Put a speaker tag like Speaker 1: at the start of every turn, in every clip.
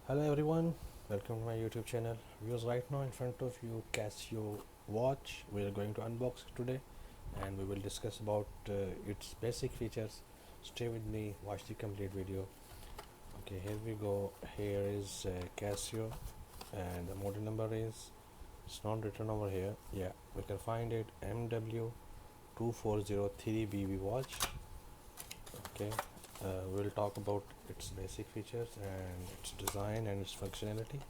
Speaker 1: Hello everyone, welcome to my YouTube channel. Viewers, right now in front of you Casio watch. We are going to unbox it today and we will discuss about its basic features. Stay with me, watch the complete video. Okay, here we go. Here is Casio and the model number is, it's not written over here. Yeah, we can find it MW-240 BB watch. Okay, we'll talk about its basic features and its design and its functionality.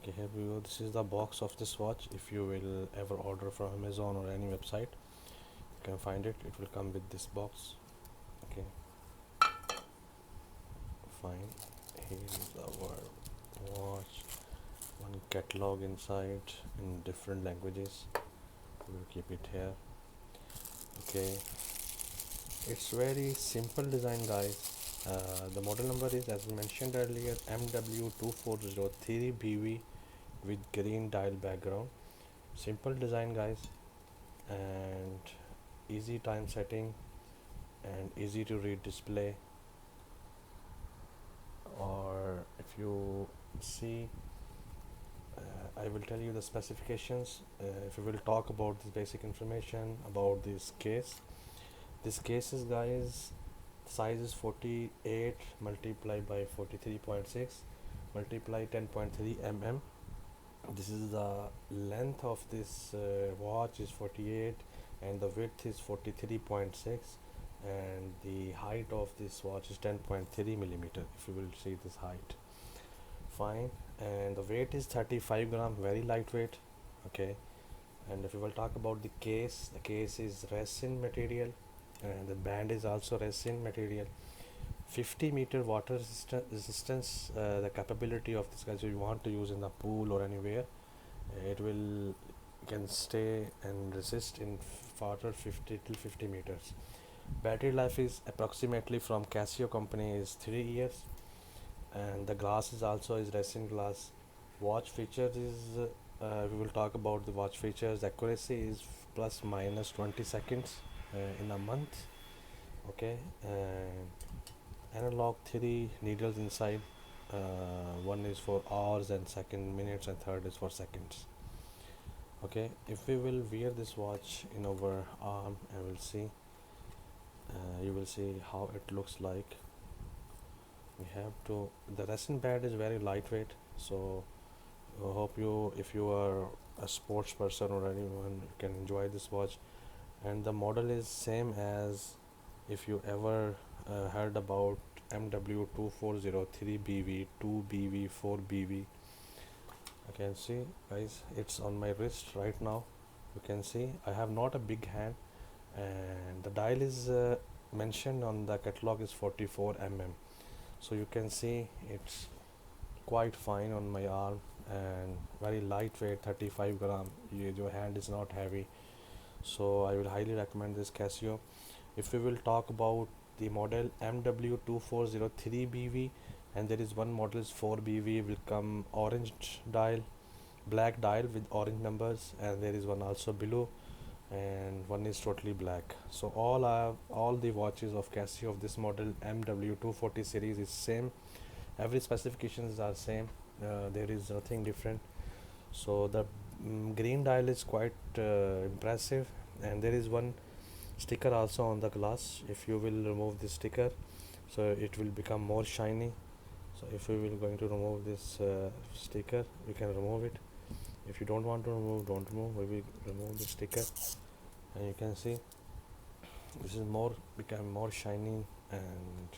Speaker 1: Okay, here we go. This is the box of this watch. If you will ever order from Amazon or any website, you can find it. It will come with this box. Okay, fine. Here is our watch. One catalog inside in different languages. We'll keep it here. Okay, it's very simple design, guys. The model number is, as I mentioned earlier, MW-240 BV with green dial background. Simple design, guys, and easy time setting and easy to read display. Or if you see, I will tell you the specifications. If we will talk about this basic information about this case is, guys, size is 48 multiplied by 43.6 multiply 10.3 mm. This is the length of this watch is 48 and the width is 43.6 and the height of this watch is 10.3 millimeter. If you will see this height, fine. And the weight is 35 gram, very lightweight. Okay, and if we will talk about the case is resin material and the band is also resin material. 50-meter water resistance, the capability of this, guys. If you want to use in the pool or anywhere, it will can stay and resist in water 50 till 50 meters. Battery life is approximately from Casio company is 3 years, and the glass is also is resin glass. Watch features is, we will talk about the watch features. Accuracy is plus minus 20 seconds in a month. Okay, and analog 3 needles inside. One is for hours and second minutes and third is for seconds. Okay, if we will wear this watch in our arm, I will see, you will see how it looks like. We have to, the resin band is very lightweight, so I hope you, if you are a sports person or anyone, you can enjoy this watch. And the model is same as, if you ever heard about MW-240 BV, 2BV, 4BV. I can see, guys, it's on my wrist right now. You can see I have not a big hand, and the dial is mentioned on the catalog is 44 mm. So you can see it's quite fine on my arm and very lightweight, 35 gram. Your hand is not heavy, so I will highly recommend this Casio. If we will talk about the model MW-240 BV, and there is one model is 4BV, will come orange dial, black dial with orange numbers, and there is one also below, and one is totally black. So all the watches of Casio of this model MW-240 series is same. Every specifications are same. There is nothing different. So the green dial is quite impressive, and there is one sticker also on the glass. If you will remove this sticker, so it will become more shiny. So if we will going to remove this sticker, you can remove it. If you don't want to remove, don't remove. We will remove the sticker, and you can see this is more become more shiny, and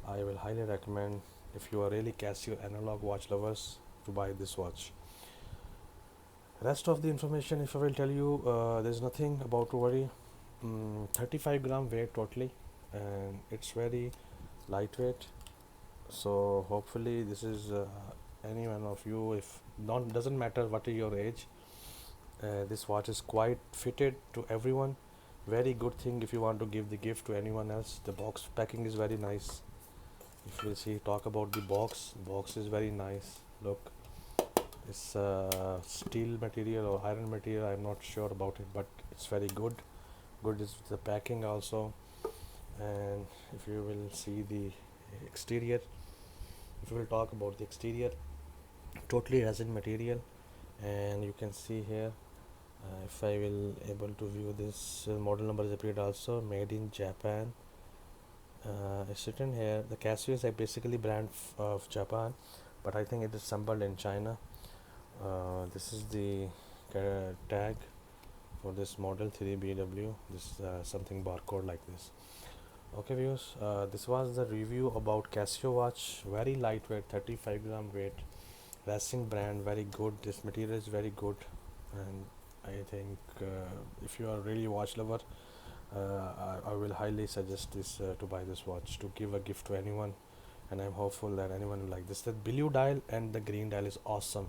Speaker 1: I will highly recommend, if you are really Casio analog watch lovers, to buy this watch. Rest of the information, if I will tell you, there's nothing about to worry. 35 gram weight totally, and it's very lightweight. So hopefully this is any one of you, if not, doesn't matter what is your age, this watch is quite fitted to everyone. Very good thing if you want to give the gift to anyone else. The box packing is very nice. If you see, talk about the box is very nice. Look, it's steel material or iron material, I'm not sure about it, but it's very good. Good is the packing also. And if you will see the exterior, if you will talk about the exterior, totally resin material. And you can see here, if I will able to view this, model number is appeared also, made in Japan. It's written here, the Casio is a basically brand of Japan, but I think it is assembled in China. This is the tag for this model 3BW. This is something barcode like this. Okay viewers, this was the review about Casio watch. Very lightweight, 35 gram weight, Resin brand, very good. This material is very good, and I think if you are really watch lover, I will highly suggest this to buy this watch to give a gift to anyone. And I'm hopeful that anyone will like this. The blue dial and the green dial is awesome.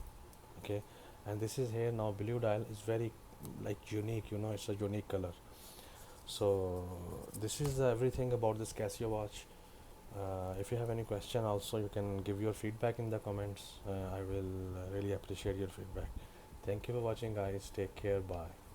Speaker 1: Okay, and this is here now. Blue dial is very like unique. You know, it's a unique color. So this is everything about this Casio watch. If you have any question also, you can give your feedback in the comments. I will really appreciate your feedback. Thank you for watching guys. Take care. Bye.